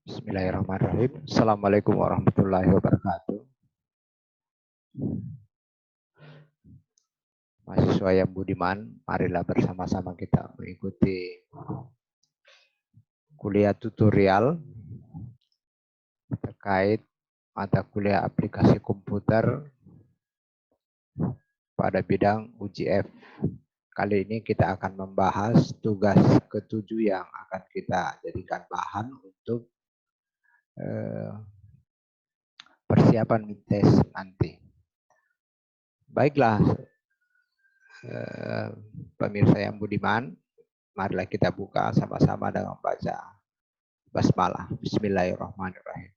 Bismillahirrahmanirrahim. Assalamualaikum warahmatullahi wabarakatuh. Mahasiswa yang budiman, marilah bersama-sama kita mengikuti kuliah tutorial terkait mata kuliah aplikasi komputer pada bidang UJF. Kali ini kita akan membahas tugas ketujuh yang akan kita jadikan bahan untuk persiapan tes nanti. Baiklah, pemirsa yang budiman, marilah kita buka sama-sama dengan baca basmalah. Bismillahirrahmanirrahim.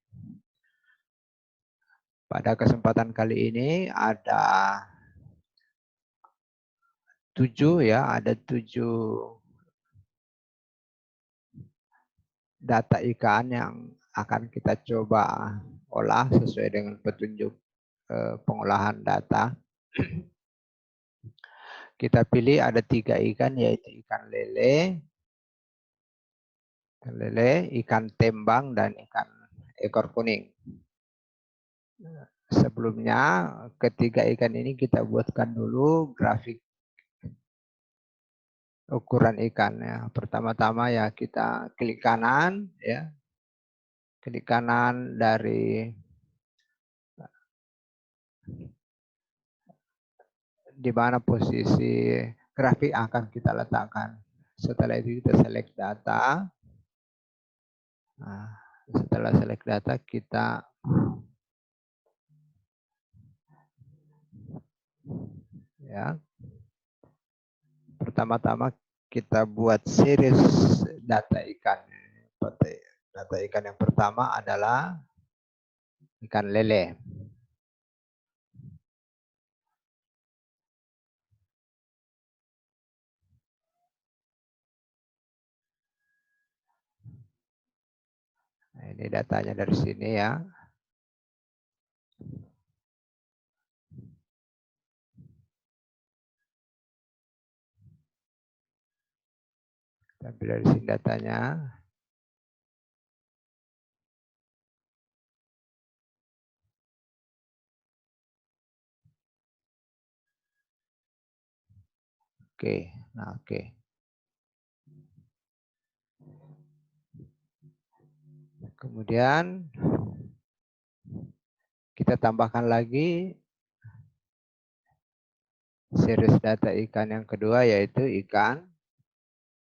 Pada kesempatan kali ini ada 7 data ikan yang akan kita coba olah sesuai dengan petunjuk pengolahan data. Kita pilih ada 3 ikan, yaitu ikan lele, ikan tembang, dan ikan ekor kuning. Sebelumnya ketiga ikan ini kita buatkan dulu grafik ukuran ikannya. Pertama-tama ya kita klik kanan ya. Klik kanan dari di mana posisi grafik akan kita letakkan. Setelah itu kita select data. Nah, setelah select data kita ya. Pertama-tama kita buat series data ikan. Data ikan yang pertama adalah ikan lele. Nah, ini datanya dari sini ya. Kita ambil dari sini datanya. Oke, nah oke. Kemudian kita tambahkan lagi series data ikan yang kedua, yaitu ikan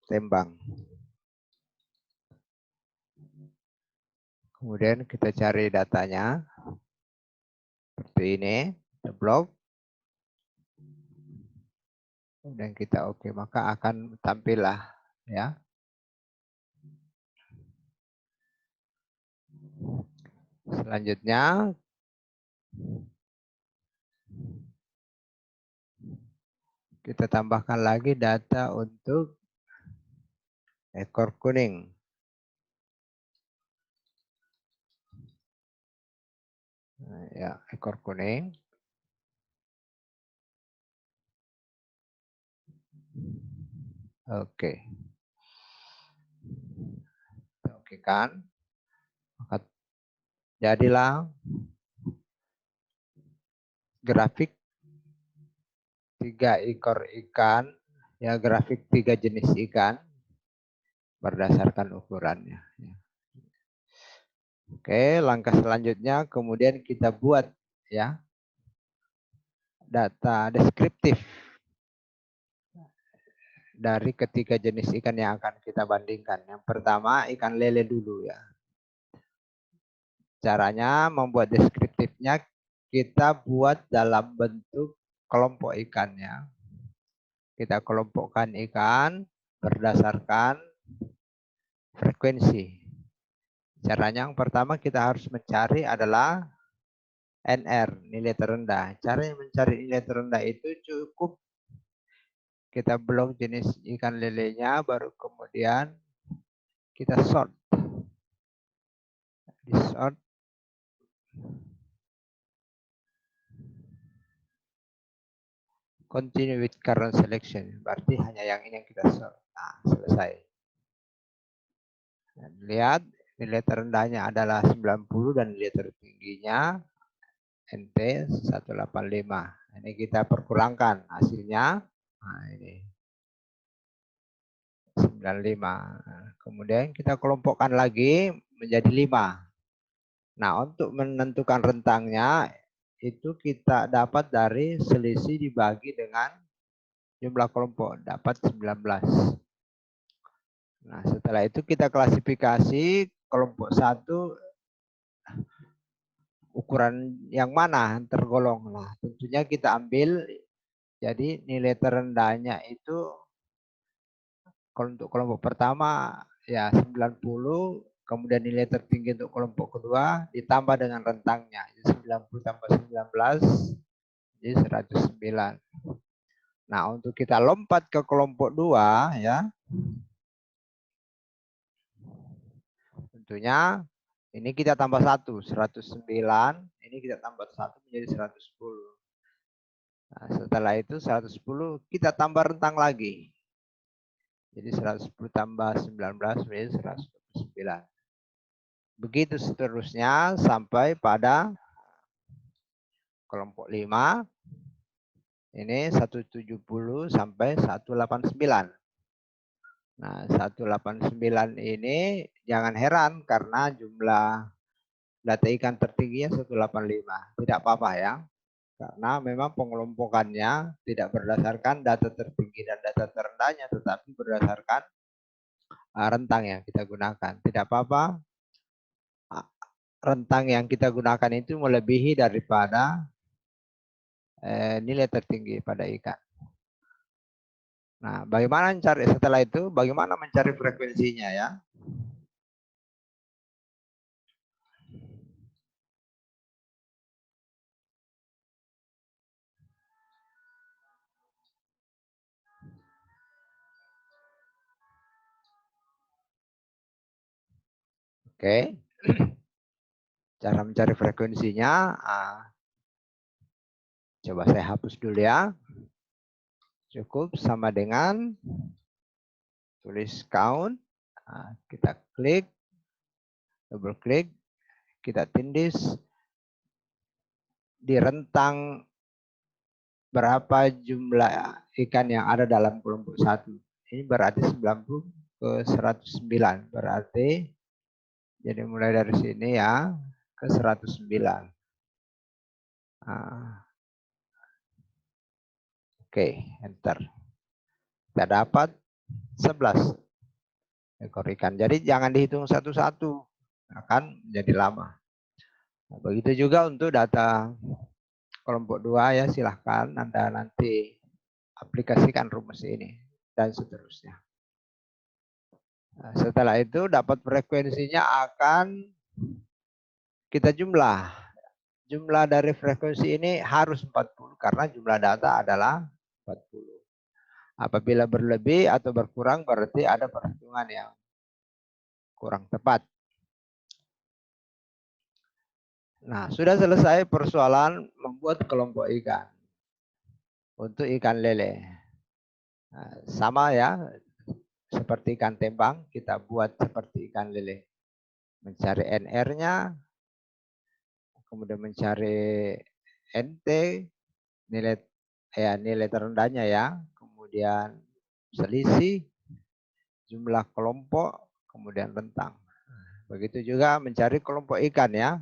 tembang. Kemudian kita cari datanya seperti ini, the block. Kemudian kita oke, maka akan tampil lah ya. Selanjutnya kita tambahkan lagi data untuk ekor kuning. Nah, ya, ekor kuning. Oke. Oke kan? Maka jadilah grafik 3 ekor ikan, ya grafik 3 jenis ikan berdasarkan ukurannya. Oke, langkah selanjutnya kemudian kita buat ya data deskriptif dari ketiga jenis ikan yang akan kita bandingkan. Yang pertama ikan lele dulu ya. Caranya membuat deskriptifnya kita buat dalam bentuk kelompok ikannya. Kita kelompokkan ikan berdasarkan frekuensi. Caranya yang pertama kita harus mencari adalah NR, nilai terendah. Cara mencari nilai terendah itu cukup kita blok jenis ikan lelenya, baru kemudian kita sort. Di sort continue with current selection. Berarti hanya yang ini yang kita sort. Nah, selesai. Dan lihat nilai terendahnya adalah 90 dan nilai tertingginya NT 185. Ini kita perkurangkan hasilnya. Nah, ini 95. Kemudian kita kelompokkan lagi menjadi 5. Nah, untuk menentukan rentangnya itu kita dapat dari selisih dibagi dengan jumlah kelompok, dapat 19. Nah, setelah itu kita klasifikasi kelompok 1 ukuran yang mana tergolong. Nah, tentunya kita ambil jadi nilai terendahnya itu kalau untuk kelompok pertama ya 90, kemudian nilai tertinggi untuk kelompok kedua ditambah dengan rentangnya. Jadi 90 tambah 19 jadi 109. Nah, untuk kita lompat ke kelompok 2 ya. Tentunya ini kita tambah 1, 109. Ini kita tambah 1 menjadi 110. Nah, setelah itu 110 kita tambah rentang lagi. Jadi 110 tambah 19 menjadi 109. Begitu seterusnya sampai pada kelompok 5. Ini 170 sampai 189. Nah, 189 ini jangan heran karena jumlah data ikan tertingginya 185. Tidak apa-apa ya. Karena memang pengelompokannya tidak berdasarkan data tertinggi dan data terendahnya, tetapi berdasarkan rentang yang kita gunakan. Tidak apa-apa, rentang yang kita gunakan itu melebihi daripada nilai tertinggi pada ikan. Nah, bagaimana mencari setelah itu? Bagaimana mencari frekuensinya ya? Oke. Cara mencari frekuensinya, coba saya hapus dulu ya. Cukup sama dengan tulis count. Nah, kita klik, double klik, kita tindis di rentang berapa jumlah ikan yang ada dalam kelompok 1. Ini berarti 90 ke 109. Berarti jadi mulai dari sini ya ke 109. Nah, oke, enter. Kita dapat 11 ekor ikan. Jadi jangan dihitung satu-satu, akan jadi lama. Nah, begitu juga untuk data kelompok 2 ya, silahkan Anda nanti aplikasikan rumus ini dan seterusnya. Nah, setelah itu dapat frekuensinya akan kita jumlah. Jumlah dari frekuensi ini harus 40 karena jumlah data adalah 40. Apabila berlebih atau berkurang berarti ada perhitungan yang kurang tepat. Nah, sudah selesai persoalan membuat kelompok ikan. Untuk ikan lele. Nah, sama ya, seperti ikan tembang, kita buat seperti ikan lele. Mencari NR-nya, kemudian mencari NT, nilai terendahnya ya, kemudian selisih, jumlah kelompok, kemudian rentang. Begitu juga mencari kelompok ikan ya,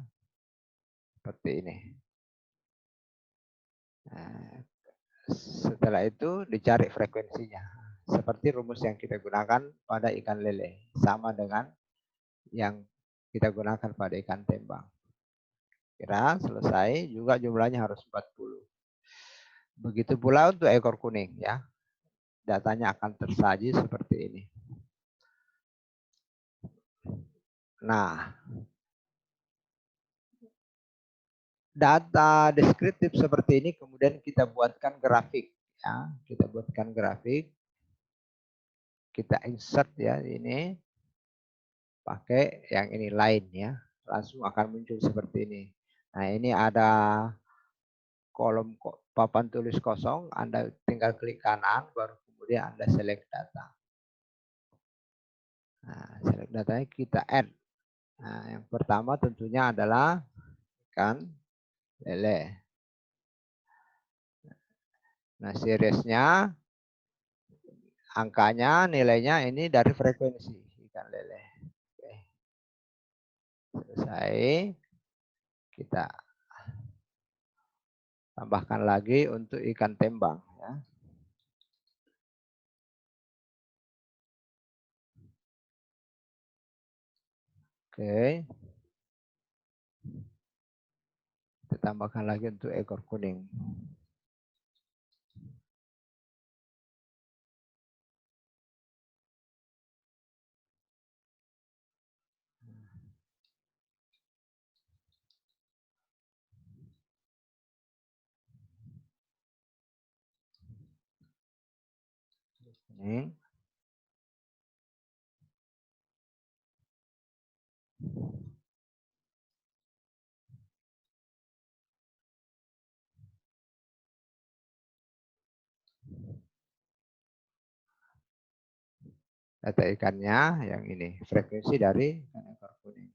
seperti ini. Nah, setelah itu dicari frekuensinya. Seperti rumus yang kita gunakan pada ikan lele. Sama dengan yang kita gunakan pada ikan tembang. Kira selesai, juga jumlahnya harus 40. Begitu pula untuk ekor kuning ya. Datanya akan tersaji seperti ini. Nah, data deskriptif seperti ini kemudian kita buatkan grafik ya. Kita buatkan grafik. Kita insert ya ini. Pakai yang ini line ya. Langsung akan muncul seperti ini. Nah, ini ada kolom papan tulis kosong, Anda tinggal klik kanan, baru kemudian Anda select data. Nah, select datanya kita add. Nah, yang pertama tentunya adalah ikan lele. Nah, seriesnya, angkanya, nilainya ini dari frekuensi ikan lele. Oke. Selesai. Kita tambahkan lagi untuk ikan tembang. Ya. Oke. Kita tambahkan lagi untuk ekor kuning. Kuning. Data ikannya yang ini, frekuensi dari ikan ekor kuning.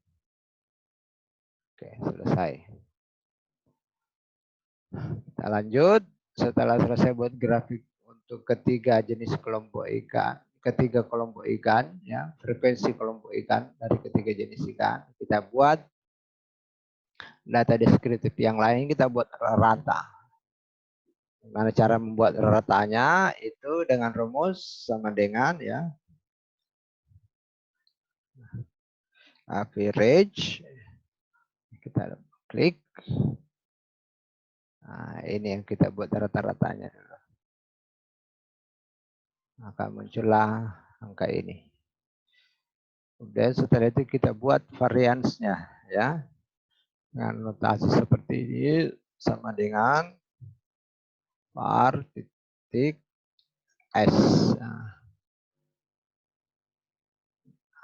Oke, selesai. Kita lanjut. Setelah selesai buat grafik untuk ketiga jenis kelompok ikan, ketiga kelompok ikan, ya, frekuensi kelompok ikan dari ketiga jenis ikan, kita buat data deskriptif yang lain, kita buat rata. Gimana cara membuat ratanya? Itu dengan rumus sama dengan ya average. Kita klik. Nah, ini yang kita buat rata-ratanya. Maka muncullah angka ini. Kemudian setelah itu kita buat variansnya ya. Dengan notasi seperti ini sama dengan var titik S. Nah,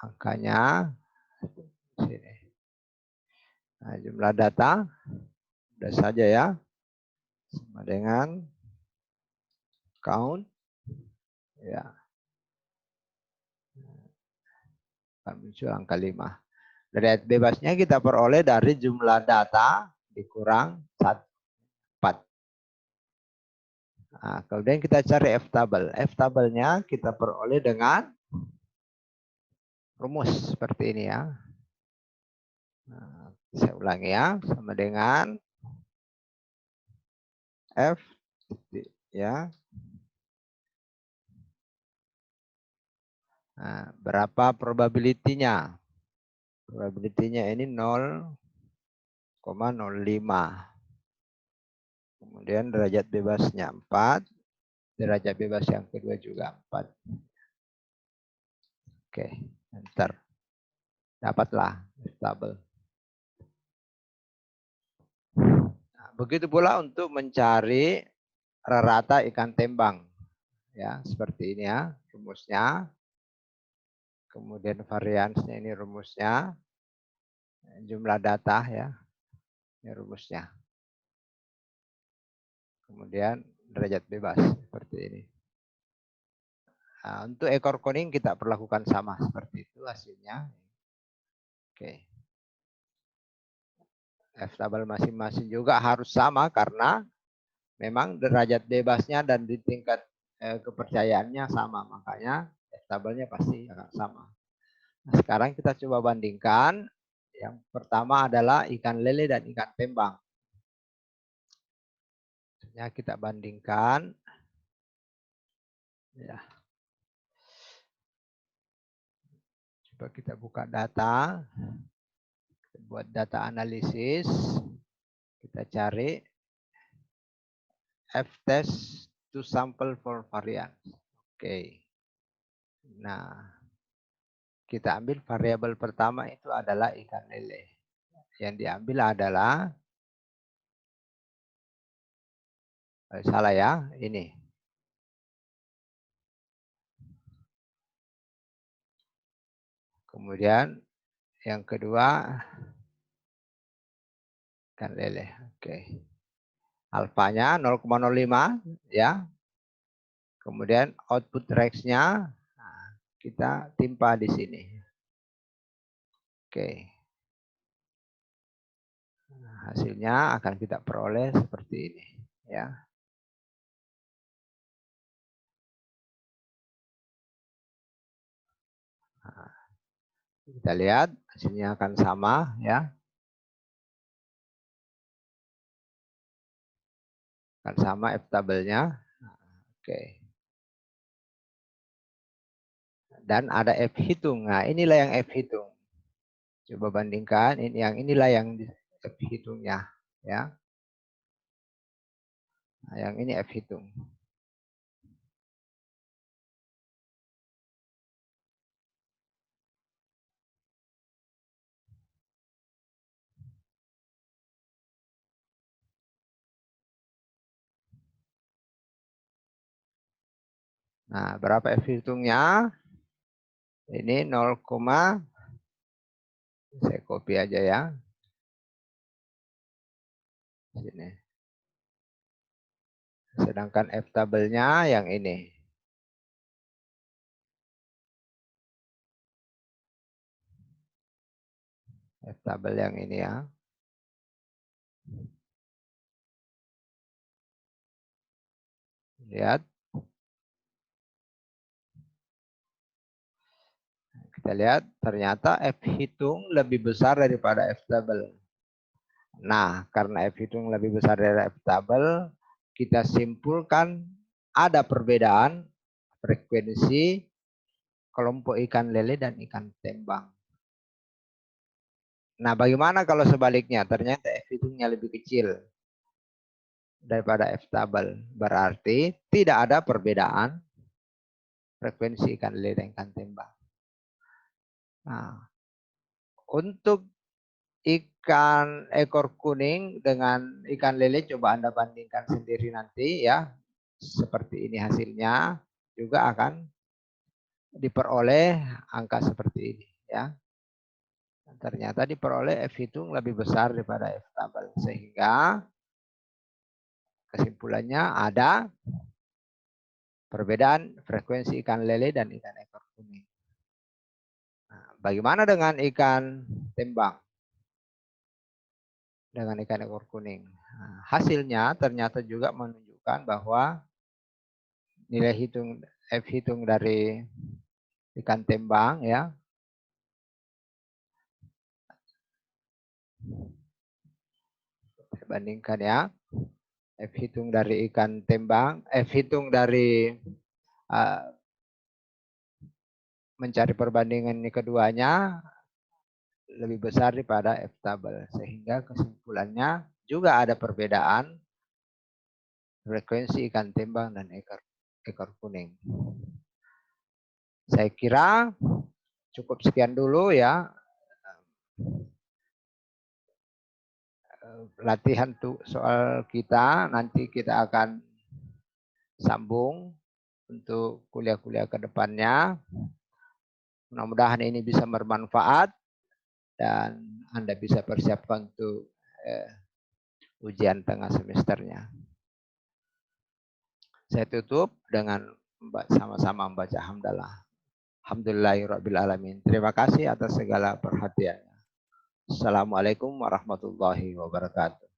angkanya sini. Nah, jumlah data udah saja ya. Sama dengan count ya. Akan muncul angka 5. Derajat bebasnya kita peroleh dari jumlah data dikurang 4. Nah, kemudian kita cari F-table. F-table-nya kita peroleh dengan rumus seperti ini ya. Nah, saya ulangi ya, sama dengan F ya. Nah, berapa probability-nya? Probability-nya ini 0,05. Kemudian derajat bebasnya 4. Derajat bebas yang kedua juga 4. Oke, enter. Dapatlah tabel. Nah, begitu pula untuk mencari rata ikan tembang. Ya, seperti ini ya rumusnya. Kemudian variansnya ini rumusnya. Jumlah data ya. Ini rumusnya. Kemudian derajat bebas seperti ini. Nah, untuk ekor kuning kita perlakukan sama seperti itu hasilnya. Oke. F-table masing-masing juga harus sama karena memang derajat bebasnya dan di tingkat kepercayaannya sama. Makanya F-table-nya pasti akan sama. Nah, sekarang kita coba bandingkan. Yang pertama adalah ikan lele dan ikan tembang. Kita bandingkan. Ya. Coba kita buka data. Kita buat data analisis. Kita cari F-test to sample for variance. Oke. Nah, kita ambil variabel pertama itu adalah ikan lele. Yang diambil adalah salah ya, ini. Kemudian yang kedua ikan lele. Oke. Alfanya 0,05 ya. Kemudian output Rex-nya kita timpa di sini. Oke. Hasilnya akan kita peroleh seperti ini, ya. Nah, kita lihat hasilnya akan sama, ya. Akan sama F tabelnya. Oke. Dan ada F hitung. Nah, inilah yang F hitung. Coba bandingkan inilah yang F hitungnya, ya. Nah, yang ini F hitung. Nah, berapa F hitungnya? Ini 0, saya copy aja ya. Sini. Sedangkan F tabelnya yang ini. F tabel yang ini ya. Lihat. Kita lihat ternyata F hitung lebih besar daripada F tabel. Nah, karena F hitung lebih besar dari F tabel, kita simpulkan ada perbedaan frekuensi kelompok ikan lele dan ikan tembang. Nah, bagaimana kalau sebaliknya? Ternyata F hitungnya lebih kecil daripada F tabel. Berarti tidak ada perbedaan frekuensi ikan lele dan ikan tembang. Nah, untuk ikan ekor kuning dengan ikan lele coba Anda bandingkan sendiri nanti ya. Seperti ini hasilnya juga akan diperoleh angka seperti ini ya. Ternyata diperoleh F hitung lebih besar daripada F tabel sehingga kesimpulannya ada perbedaan frekuensi ikan lele dan ikan ekor kuning. Nah, bagaimana dengan ikan tembang? Dengan ikan ekor kuning. Nah, hasilnya ternyata juga menunjukkan bahwa nilai hitung F hitung dari ikan tembang ya. Saya bandingkan ya. F hitung dari ikan tembang, F hitung dari mencari perbandingan ini keduanya lebih besar daripada F tabel sehingga kesimpulannya juga ada perbedaan frekuensi ikan tembang dan ekor kuning. Saya kira cukup sekian dulu ya latihan tuh soal kita. Nanti kita akan sambung untuk kuliah-kuliah ke depannya. Mudah-mudahan ini bisa bermanfaat dan Anda bisa persiapkan untuk ujian tengah semesternya. Saya tutup dengan sama-sama membaca hamdalah. Alhamdulillahirrabbilalamin. Terima kasih atas segala perhatiannya. Assalamualaikum warahmatullahi wabarakatuh.